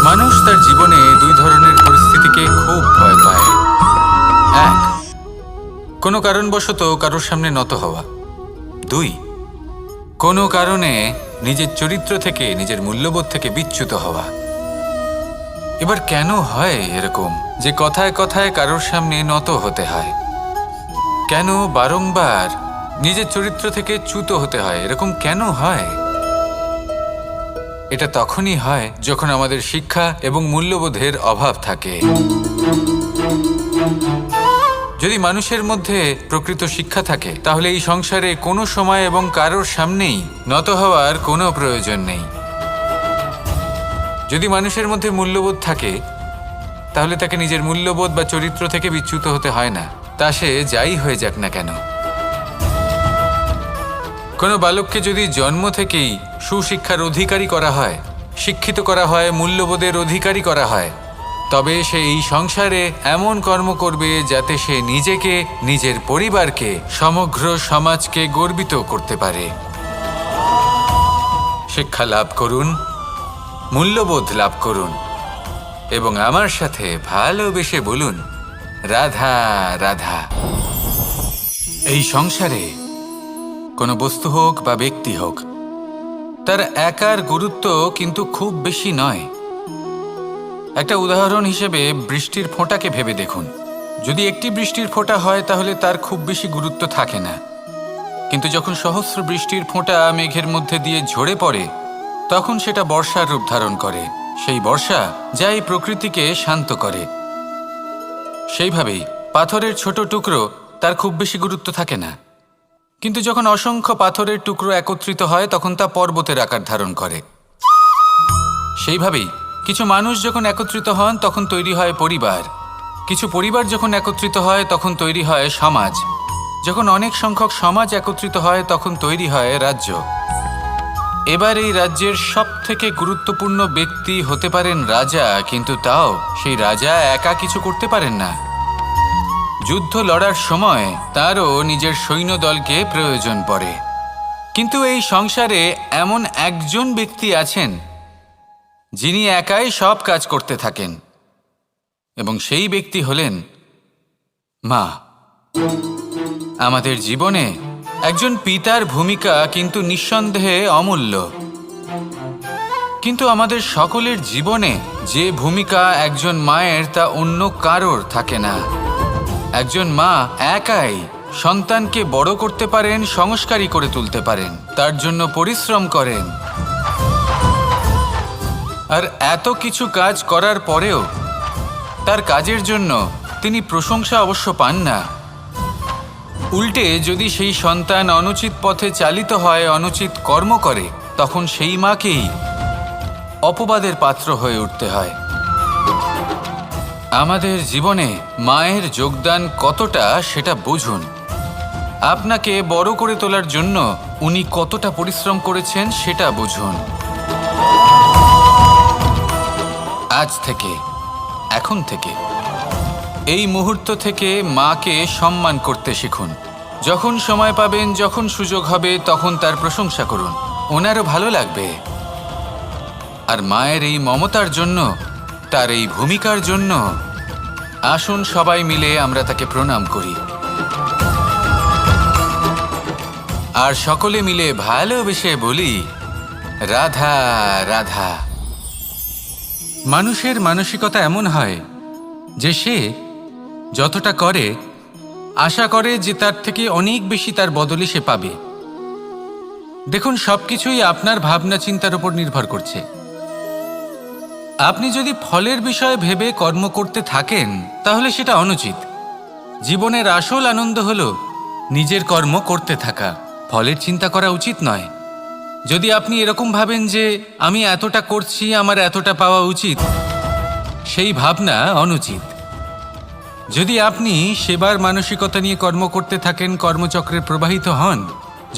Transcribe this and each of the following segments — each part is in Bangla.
মানুষ তার জীবনে দুই ধরনের পরিস্থিতিকে খুব ভয় পায়। এক, কোনো কারণবশত কারোর সামনে নত হওয়া। দুই, কোনো কারণে নিজের চরিত্র থেকে, নিজের মূল্যবোধ থেকে বিচ্যুত হওয়া। এবার কেন হয় এরকম যে কথায় কথায় কারোর সামনে নত হতে হয়? কেন বারংবার নিজের চরিত্র থেকে চ্যুত হতে হয়? এরকম কেন হয়? এটা তখনই হয় যখন আমাদের শিক্ষা এবং মূল্যবোধের অভাব থাকে। যদি মানুষের মধ্যে প্রকৃত শিক্ষা থাকে তাহলে এই সংসারে কোনো সময় এবং কারোর সামনেই নত হওয়ার কোনো প্রয়োজন নেই। যদি মানুষের মধ্যে মূল্যবোধ থাকে তাহলে তাকে নিজের মূল্যবোধ বা চরিত্র থেকে বিচ্যুত হতে হয় না, তা সে যাই হয়ে যাক না কেন। কোনো বালককে যদি জন্ম থেকেই সুশিক্ষার অধিকারী করা হয়, শিক্ষিত করা হয়, মূল্যবোধের অধিকারী করা হয়, তবে সে এই সংসারে এমন কর্ম করবে যাতে সে নিজেকে, নিজের পরিবারকে, সমগ্র সমাজকে গর্বিত করতে পারে। শিক্ষা লাভ করুন, মূল্যবোধ লাভ করুন এবং আমার সাথে ভালোবেসে বলুন, রাধা রাধা। এই সংসারে কোনো বস্তু হোক বা ব্যক্তি হোক, তার একার গুরুত্ব কিন্তু খুব বেশি নয়। একটা উদাহরণ হিসেবে বৃষ্টির ফোঁটাকে ভেবে দেখুন। যদি একটি বৃষ্টির ফোঁটা হয় তাহলে তার খুব বেশি গুরুত্ব থাকে না, কিন্তু যখন সহস্র বৃষ্টির ফোঁটা মেঘের মধ্যে দিয়ে ঝরে পড়ে তখন সেটা বর্ষার রূপ ধারণ করে। সেই বর্ষা যা এই প্রকৃতিকে শান্ত করে। সেইভাবেই পাথরের ছোট টুকরো, তার খুব বেশি গুরুত্ব থাকে না, কিন্তু যখন অসংখ্য পাথরের টুকরো একত্রিত হয় তখন তা পর্বতের আকার ধারণ করে। সেইভাবেই কিছু মানুষ যখন একত্রিত হন তখন তৈরি হয় পরিবার, কিছু পরিবার যখন একত্রিত হয় তখন তৈরি হয় সমাজ, যখন অনেক সংখ্যক সমাজ একত্রিত হয় তখন তৈরি হয় রাজ্য। এবার এই রাজ্যের সবথেকে গুরুত্বপূর্ণ ব্যক্তি হতে পারেন রাজা, কিন্তু তাও সেই রাজা একা কিছু করতে পারেন না। যুদ্ধ লড়ার সময় তারও নিজের সৈন্যদলকে প্রয়োজন পড়ে। কিন্তু এই সংসারে এমন একজন ব্যক্তি আছেন যিনি একাই সব কাজ করতে থাকেন, এবং সেই ব্যক্তি হলেন মা। আমাদের জীবনে একজন পিতার ভূমিকা কিন্তু নিঃসন্দেহে অমূল্য, কিন্তু আমাদের সকলের জীবনে যে ভূমিকা একজন মায়ের তা অন্য কারোর থাকে না। একজন মা একাই সন্তানকে বড় করতে পারেন, সংস্কারী করে তুলতে পারেন, তার জন্য পরিশ্রম করেন। আর এত কিছু কাজ করার পরেও তার কাজের জন্য তিনি প্রশংসা অবশ্য পান না। উল্টে যদি সেই সন্তান অনুচিত পথে চালিত হয়, অনুচিত কর্ম করে, তখন সেই মাকেই অপবাদের পাত্র হয়ে উঠতে হয়। আমাদের জীবনে মায়ের যোগদান কতটা সেটা বুঝুন। আপনাকে বড় করে তোলার জন্য উনি কতটা পরিশ্রম করেছেন সেটা বুঝুন। আজ থেকে, এখন থেকে, এই মুহূর্ত থেকে মাকে সম্মান করতে শিখুন। যখন সময় পাবেন, যখন সুযোগ হবে, তখন তার প্রশংসা করুন, ওনারও ভালো লাগবে। আর মায়ের এই মমতার জন্য, তার এই ভূমিকার জন্য আসুন সবাই মিলে আমরা তাকে প্রণাম করি, আর সকলে মিলে ভালোবেসে বলি, রাধা রাধা। মানুষের মানসিকতা এমন হয় যে সে যতটা করে আশা করে যে তার থেকে অনেক বেশি তার বদলে সে পাবে। দেখুন, সবকিছুই আপনার ভাবনা চিন্তার উপর নির্ভর করছে। আপনি যদি ফলের বিষয়ে ভেবে কর্ম করতে থাকেন তাহলে সেটা অনুচিত। জীবনের আসল আনন্দ হলো নিজের কর্ম করতে থাকা, ফলের চিন্তা করা উচিত নয়। যদি আপনি এরকম ভাবেন যে আমি এতটা করছি, আমার এতটা পাওয়া উচিত, সেই ভাবনা অনুচিত। যদি আপনি সেবার মানসিকতা নিয়ে কর্ম করতে থাকেন, কর্মচক্রে প্রবাহিত হন,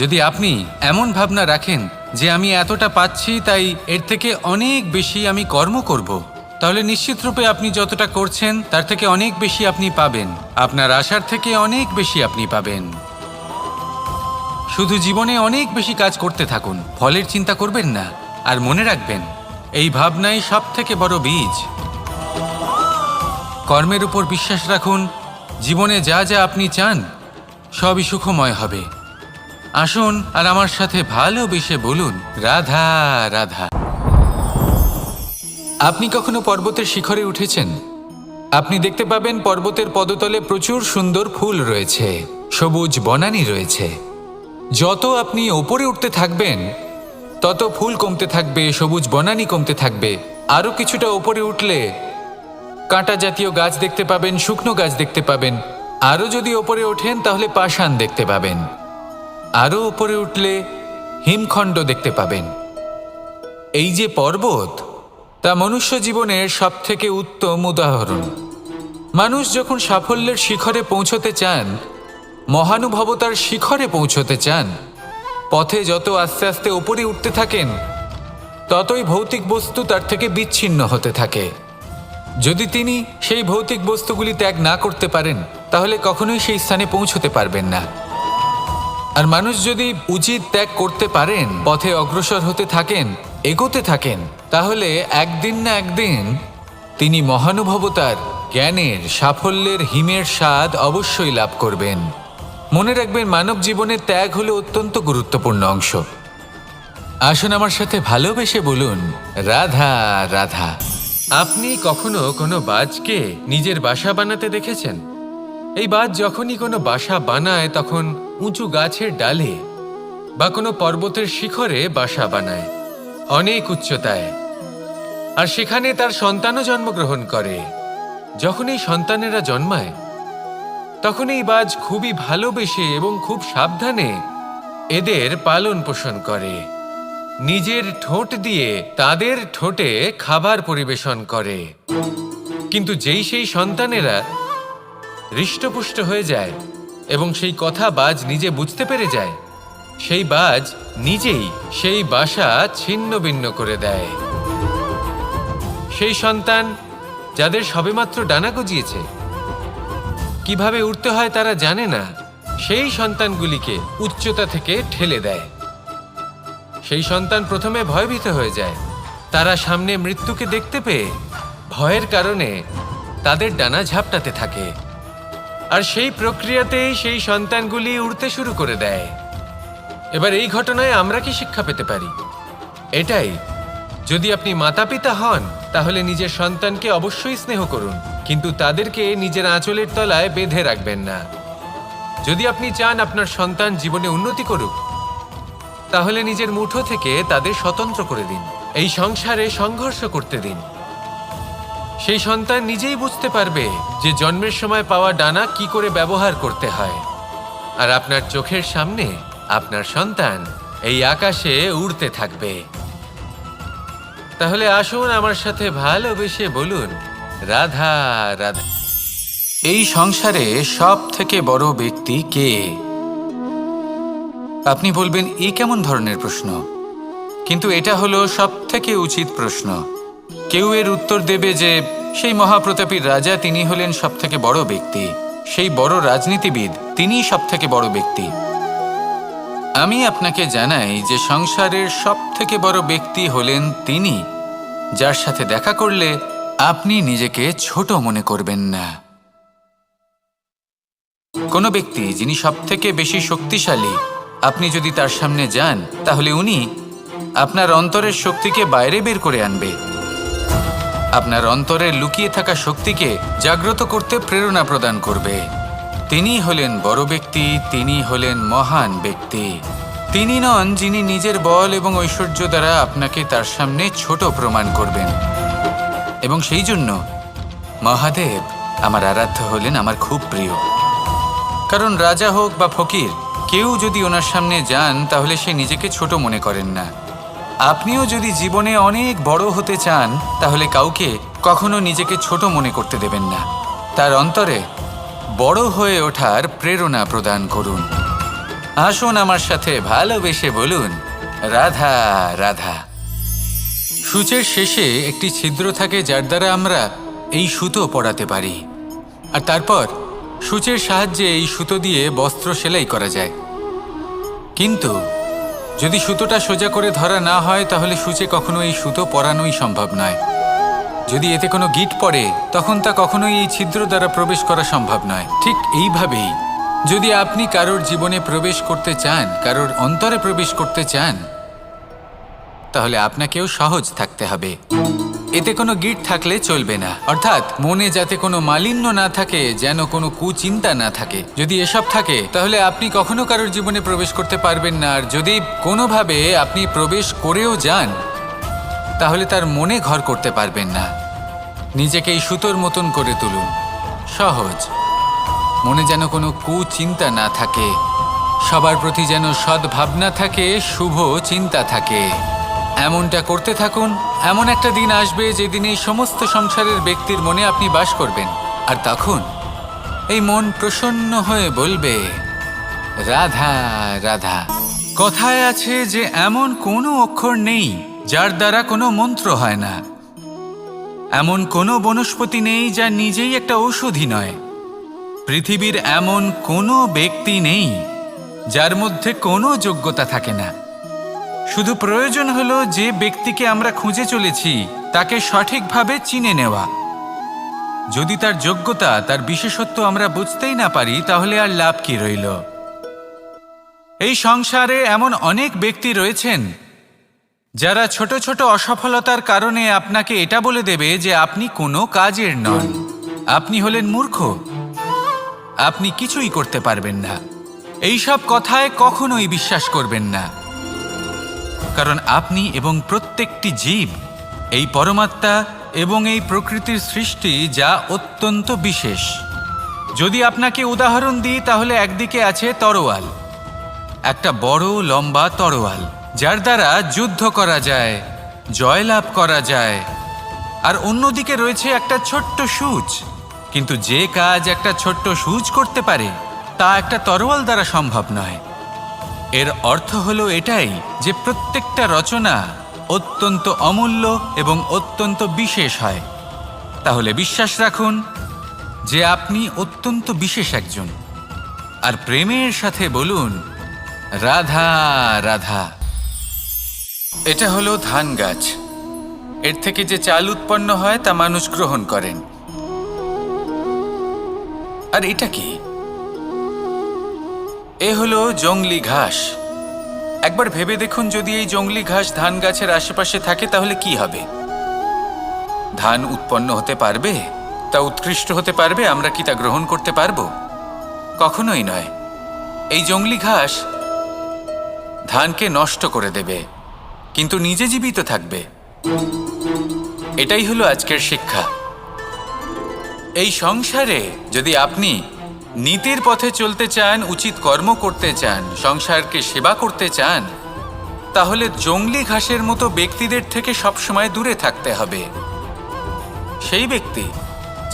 যদি আপনি এমন ভাবনা রাখেন যে আমি এতটা পাচ্ছি তাই এর থেকে অনেক বেশি আমি কর্ম করব, তাহলে নিশ্চিতরূপে আপনি যতটা করছেন তার থেকে অনেক বেশি আপনি পাবেন, আপনার আশার থেকে অনেক বেশি আপনি পাবেন। শুধু জীবনে অনেক বেশি কাজ করতে থাকুন, ফলের চিন্তা করবেন না। আর মনে রাখবেন, এই ভাবনাই সব থেকে বড় বীজ। কর্মের উপর বিশ্বাস রাখুন, জীবনে যা যা আপনি চান সবই সুখময় হবে। আসুন আর আমার সাথে ভালোবেসে বলুন, রাধা রাধা। আপনি কখনো পর্বতের শিখরে উঠেছেন? আপনি দেখতে পাবেন পর্বতের পদতলে প্রচুর সুন্দর ফুল রয়েছে, সবুজ বনানী রয়েছে। যত আপনি ওপরে উঠতে থাকবেন তত ফুল কমতে থাকবে, সবুজ বনানী কমতে থাকবে। আরও কিছুটা ওপরে উঠলে কাঁটা জাতীয় গাছ দেখতে পাবেন, শুকনো গাছ দেখতে পাবেন। আরও যদি ওপরে ওঠেন তাহলে পাষাণ দেখতে পাবেন। আরও ওপরে উঠলে হিমখণ্ড দেখতে পাবেন। এই যে পর্বত, তা মনুষ্য জীবনের সবথেকে উত্তম উদাহরণ। মানুষ যখন সাফল্যের শিখরে পৌঁছতে চান, মহানুভবতার শিখরে পৌঁছতে চান, পথে যত আস্তে আস্তে উপরে উঠতে থাকেন ততই ভৌতিক বস্তু তার থেকে বিচ্ছিন্ন হতে থাকে। যদি তিনি সেই ভৌতিক বস্তুগুলি ত্যাগ না করতে পারেন তাহলে কখনোই সেই স্থানে পৌঁছতে পারবেন না। আর মানুষ যদি উচিত ত্যাগ করতে পারেন, পথে অগ্রসর হতে থাকেন, এগোতে থাকেন, তাহলে একদিন না একদিন তিনি মহানুভবতার, জ্ঞানের, সাফল্যের হিমের স্বাদ অবশ্যই লাভ করবেন। মনে রাখবেন, মানব জীবনের ত্যাগ হলো অত্যন্ত গুরুত্বপূর্ণ অংশ। আসুন আমার সাথে ভালোবেসে বলুন, রাধা রাধা। আপনি কখনো কোনো বাজকে নিজের বাসা বানাতে দেখেছেন? এই বাজ যখনই কোনো বাসা বানায় তখন উঁচু গাছের ডালে বা কোনো পর্বতের শিখরে বাসা বানায়, অনেক উচ্চতায়। আর সেখানে তার সন্তানও জন্মগ্রহণ করে। যখন এই সন্তানেরা জন্মায় তখন এই বাজ খুবই ভালোবেসে এবং খুব সাবধানে এদের পালন পোষণ করে। নিজের ঠোঁট দিয়ে তাদের ঠোঁটে খাবার পরিবেশন করে। কিন্তু যেই সেই সন্তানেরা হৃষ্টপুষ্ট হয়ে যায় এবং সেই কথা বাজ নিজে বুঝতে পেরে যায়, সেই বাজ নিজেই সেই বাসা ছিন্ন ভিন্ন করে দেয়। সেই সন্তান যাদের সবেমাত্র ডানা গজিয়েছে, কিভাবে উঠতে হয় তারা জানে না, সেই সন্তানগুলিকে উচ্চতা থেকে ঠেলে দেয়। সেই সন্তান প্রথমে ভয়ভীত হয়ে যায়। তারা সামনে মৃত্যুকে দেখতে পেয়ে ভয়ের কারণে তাদের ডানা ঝাপটাতে থাকে। আর সেই প্রক্রিয়াতেই সেই সন্তানগুলি উড়তে শুরু করে দেয়। এবার এই ঘটনায় আমরা কি শিক্ষা পেতে পারি? এটাই, যদি আপনি মাতা পিতা হন তাহলে নিজের সন্তানকে অবশ্যই স্নেহ করুন, কিন্তু তাদেরকে নিজের আঁচলের তলায় বেঁধে রাখবেন না। যদি আপনি চান আপনার সন্তান জীবনে উন্নতি করুক, তাহলে নিজের মুঠো থেকে তাদের স্বতন্ত্র করে দিন। এই সংসারে সংঘর্ষ করতে দিন। সেই সন্তান নিজেই বুঝতে পারবে যে জন্মের সময় পাওয়া ডানা কি করে ব্যবহার করতে হয়। আর আপনার চোখের সামনে আপনার সন্তান এই আকাশে উড়তে থাকবে। তাহলে আসুন আমার সাথে ভালোবেসে বলুন, রাধা রাধা। এই সংসারে সব থেকে বড় ব্যক্তি কে? আপনি বলবেন, এই কেমন ধরনের প্রশ্ন? কিন্তু এটা হলো সব থেকে উচিত প্রশ্ন। কেউ এর উত্তর দেবে যে সেই মহাপ্রতাপী রাজা, তিনি হলেন সব থেকে বড় ব্যক্তি, সেই বড় রাজনীতিবিদ, তিনিই সব থেকে বড় ব্যক্তি। আমি আপনাকে জানাই যে সংসারের সব থেকে বড় ব্যক্তি হলেন তিনি, যার সাথে দেখা করলে আপনি নিজেকে ছোট মনে করবেন না। কোনো ব্যক্তি যিনি সব থেকে বেশি শক্তিশালী, আপনি যদি তার সামনে যান তাহলে উনি আপনার অন্তরের শক্তিকে বাইরে বের করে আনবে, আপনার অন্তরের লুকিয়ে থাকা শক্তিকে জাগ্রত করতে প্রেরণা প্রদান করবে। তিনি হলেন বড় ব্যক্তি, তিনি হলেন মহান ব্যক্তি। তিনি নন যিনি নিজের বল এবং ঐশ্বর্য দ্বারা আপনাকে তার সামনে ছোট প্রমাণ করবেন। এবং সেই জন্য মহাদেব আমার আরাধ্য হলেন আমার খুব প্রিয়। কারণ রাজা হোক বা ফকির, কেউ যদি ওনার সামনে যান তাহলে সে নিজেকে ছোট মনে করেন না। আপনিও যদি জীবনে অনেক বড় হতে চান তাহলে কাউকে কখনো নিজেকে ছোট মনে করতে দেবেন না। তার অন্তরে বড় হয়ে ওঠার প্রেরণা প্রদান করুন। আসুন আমার সাথে ভালোবেসে বলুন, রাধা রাধা। সূচের শেষে একটি ছিদ্র থাকে যার দ্বারা আমরা এই সুতো পরাতে পারি, আর তারপর সূচের সাহায্যে এই সুতো দিয়ে বস্ত্র সেলাই করা যায়। কিন্তু যদি সুতোটা সোজা করে ধরা না হয় তাহলে সূচে কখনো এই সুতো পরানোই সম্ভব নয়। যদি এতে কোনো গিঁট পড়ে তখন তা কখনোই এই ছিদ্র দ্বারা প্রবেশ করা সম্ভব নয়। ঠিক এইভাবেই যদি আপনি কারোর জীবনে প্রবেশ করতে চান, কারোর অন্তরে প্রবেশ করতে চান, তাহলে আপনাকেও সহজ থাকতে হবে। এতে কোনো গিঁট থাকলে চলবে না, অর্থাৎ মনে যাতে কোনো মালিন্য না থাকে, যেন কোনো কুচিন্তা না থাকে। যদি এসব থাকে তাহলে আপনি কখনো কারোর জীবনে প্রবেশ করতে পারবেন না। আর যদি কোনোভাবে আপনি প্রবেশ করেও যান তাহলে তার মনে ঘর করতে পারবেন না। নিজেকে এই সুতোর মতন করে তুলুন, সহজ। মনে যেন কোনো কুচিন্তা না থাকে, সবার প্রতি যেন সদ্ভাবনা থাকে, শুভ চিন্তা থাকে। এমনটা করতে থাকুন। এমন একটা দিন আসবে যেদিন এই সমস্ত সংসারের ব্যক্তির মনে আপনি বাস করবেন, আর তখন এই মন প্রসন্ন হয়ে বলবে, রাধা রাধা। কথায় আছে যে এমন কোনো অক্ষর নেই যার দ্বারা কোনো মন্ত্র হয় না। এমন কোনো বনস্পতি নেই যা নিজেই একটা ঔষধি নয়। পৃথিবীর এমন কোনো ব্যক্তি নেই যার মধ্যে কোনো যোগ্যতা থাকে না। শুধু প্রয়োজন হলো যে ব্যক্তিকে আমরা খুঁজে চলেছি তাকে সঠিকভাবে চিনে নেওয়া। যদি তার যোগ্যতা, তার বিশেষত্ব আমরা বুঝতেই না পারি তাহলে আর লাভ কি রইল? এই সংসারে এমন অনেক ব্যক্তি রয়েছেন যারা ছোট ছোট অসফলতার কারণে আপনাকে এটা বলে দেবে যে আপনি কোনো কাজের নন, আপনি হলেন মূর্খ, আপনি কিছুই করতে পারবেন না। এইসব কথায় কখনোই বিশ্বাস করবেন না, কারণ আপনি এবং প্রত্যেকটি জীব এই পরমাত্মা এবং এই প্রকৃতির সৃষ্টি, যা অত্যন্ত বিশেষ। যদি আপনাকে উদাহরণ দিই তাহলে একদিকে আছে তরোয়াল, একটা বড় লম্বা তরোয়াল যার দ্বারা যুদ্ধ করা যায়, জয়লাভ করা যায়। আর অন্যদিকে রয়েছে একটা ছোট্ট সূচ, কিন্তু যে কাজ একটা ছোট্ট সূচ করতে পারে তা একটা তরোয়াল দ্বারা সম্ভব নয়। এর অর্থ হলো এটাই যে প্রত্যেকটা রচনা অত্যন্ত অমূল্য এবং অত্যন্ত বিশেষ হয়। তাহলে বিশ্বাস রাখুন যে আপনি অত্যন্ত বিশেষ একজন, আর প্রেমের সাথে বলুন, রাধা রাধা। এটা হলো ধান গাছ। এর থেকে যে চাল উৎপন্ন হয় তা মানুষ গ্রহণ করেন। আর এটা কি? এ হলো জংলি ঘাস। একবার ভেবে দেখুন, যদি এই জংলি ঘাস ধান গাছের আশেপাশে থাকে তাহলে কি হবে? ধান উৎপন্ন হতে পারবে? তা উৎকৃষ্ট হতে পারবে? আমরা কি তা গ্রহণ করতে পারবো? কখনোই নয়। এই জংলি ঘাস ধানকে নষ্ট করে দেবে, কিন্তু নিজে জীবিত থাকবে। এটাই হলো আজকের শিক্ষা। এই সংসারে যদি আপনি নীতির পথে চলতে চান, উচিত কর্ম করতে চান, সংসারকে সেবা করতে চান, তাহলে জংলি ঘাসের মতো ব্যক্তিদের থেকে সবসময় দূরে থাকতে হবে। সেই ব্যক্তি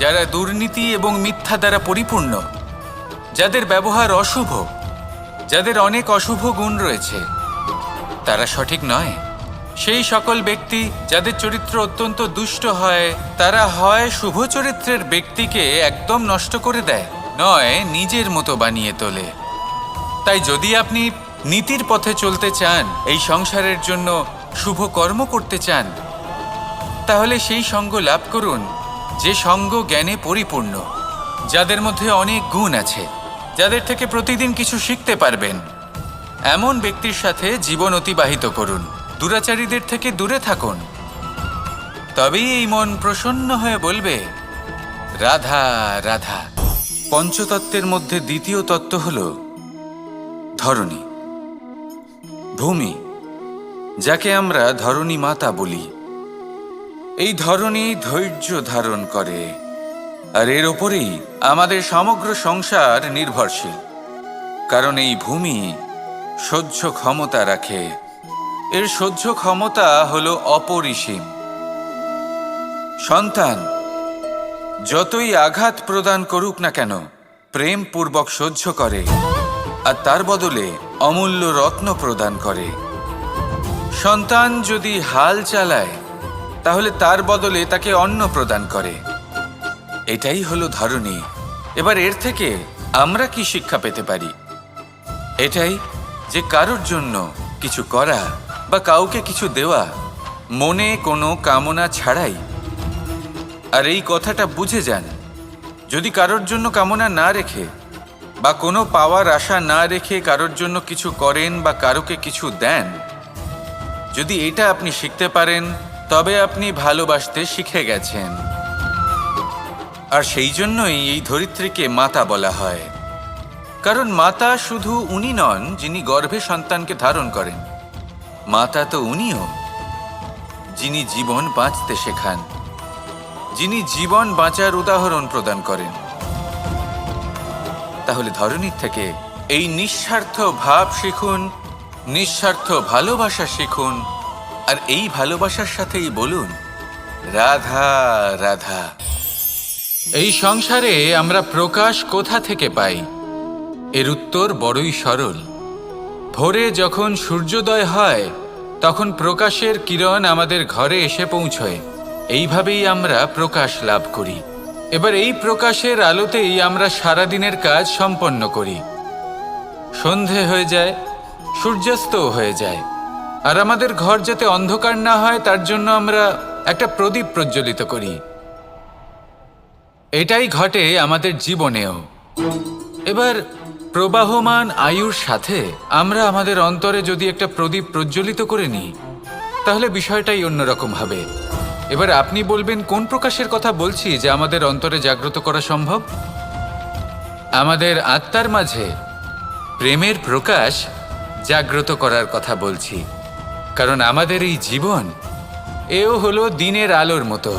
যারা দুর্নীতি এবং মিথ্যা দ্বারা পরিপূর্ণ, যাদের ব্যবহার অশুভ, যাদের অনেক অশুভ গুণ রয়েছে, তারা সঠিক নয়। সেই সকল ব্যক্তি যাদের চরিত্র অত্যন্ত দুষ্ট হয়, তারা হয় শুভ চরিত্রের ব্যক্তিকে একদম নষ্ট করে দেয়, নয় নিজের মতো বানিয়ে তোলে। তাই যদি আপনি নীতির পথে চলতে চান, এই সংসারের জন্য শুভ কর্ম করতে চান, তাহলে সেই সঙ্গ লাভ করুন যে সঙ্গ জ্ঞানে পরিপূর্ণ, যাদের মধ্যে অনেক গুণ আছে, যাদের থেকে প্রতিদিন কিছু শিখতে পারবেন। এমন ব্যক্তির সাথে জীবন অতিবাহিত করুন, দুরাচারীদের থেকে দূরে থাকুন। তবেই এই মন প্রসন্ন হয়ে বলবে, রাধা রাধা। পঞ্চতত্ত্বের মধ্যে দ্বিতীয় তত্ত্ব হল ধরণী, ভূমি, যাকে আমরা ধরণী মাতা বলি। এই ধরণী ধৈর্য ধারণ করে, আর এর ওপরেই আমাদের সমগ্র সংসার নির্ভরশীল। কারণ এই ভূমি সহ্য ক্ষমতা রাখে, এর সহ্য ক্ষমতা হলো অপরিসীম। সন্তান যতই আঘাত প্রদান করুক না কেন, প্রেম পূর্বক সহ্য করে, আর তার বদলে অমূল্য রত্ন প্রদান করে। সন্তান যদি হাল চালায় তাহলে তার বদলে তাকে অন্ন প্রদান করে। এটাই হলো ধরণী। এবার এর থেকে আমরা কি শিক্ষা পেতে পারি? এটাই যে কারোর জন্য কিছু করা বা কাউকে কিছু দেওয়া মনে কোনো কামনা ছাড়াই। আর এই কথাটা বুঝে যান, যদি কারোর জন্য কামনা না রেখে বা কোনো পাওয়ার আশা না রেখে কারোর জন্য কিছু করেন বা কারোকে কিছু দেন, যদি এটা আপনি শিখতে পারেন তবে আপনি ভালোবাসতে শিখে গেছেন। আর সেই জন্যই এই ধরিত্রীকে মাতা বলা হয়, কারণ মাতা শুধু উনি নন যিনি গর্ভে সন্তানকে ধারণ করেন, মাতা তো উনিও যিনি জীবন বাঁচতে শেখান, যিনি জীবন বাঁচার উদাহরণ প্রদান করেন। তাহলে ধরনীর থেকে এই নিঃস্বার্থ ভাব শিখুন, নিঃস্বার্থ ভালোবাসা শিখুন, আর এই ভালোবাসার সাথেই বলুন রাধা রাধা। এই সংসারে আমরা প্রকাশ কোথা থেকে পাই? এর উত্তর বড়ই সরল। ভোরে যখন সূর্যোদয় হয় তখন প্রকাশের কিরণ আমাদের ঘরে এসে পৌঁছয়। এইভাবেই আমরা প্রকাশ লাভ করি। এবার এই প্রকাশের আলোতেই আমরা সারাদিনের কাজ সম্পন্ন করি। সন্ধে হয়ে যায়, সূর্যাস্তও হয়ে যায়, আর আমাদের ঘর যাতে অন্ধকার না হয় তার জন্য আমরা একটা প্রদীপ প্রজ্বলিত করি। এটাই ঘটে আমাদের জীবনেও। এবার প্রবাহমান আয়ুর সাথে আমরা আমাদের অন্তরে যদি একটা প্রদীপ প্রজ্বলিত করে নিই তাহলে বিষয়টাই অন্যরকম হবে। এবার আপনি বলবেন কোন প্রকাশের কথা বলছি যা আমাদের অন্তরে জাগ্রত করা সম্ভব? আমাদের আত্মার মাঝে প্রেমের প্রকাশ জাগ্রত করার কথা বলছি। কারণ আমাদের এই জীবন এও হলো দিনের আলোর মতো।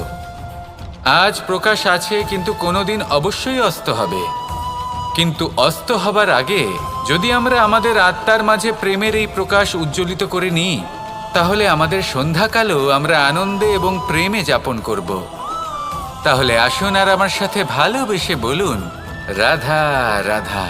আজ প্রকাশ আছে কিন্তু কোনোদিন অবশ্যই অস্ত হবে। কিন্তু অস্ত হবার আগে যদি আমরা আমাদের আত্মার মাঝে প্রেমের এই প্রকাশ উজ্জ্বলিত করে নিই তাহলে আমাদের সন্ধ্যাকালও আমরা আনন্দে এবং প্রেমে যাপন করব। তাহলে আসুন আর আমার সাথে ভালোবেসে বলুন রাধা রাধা।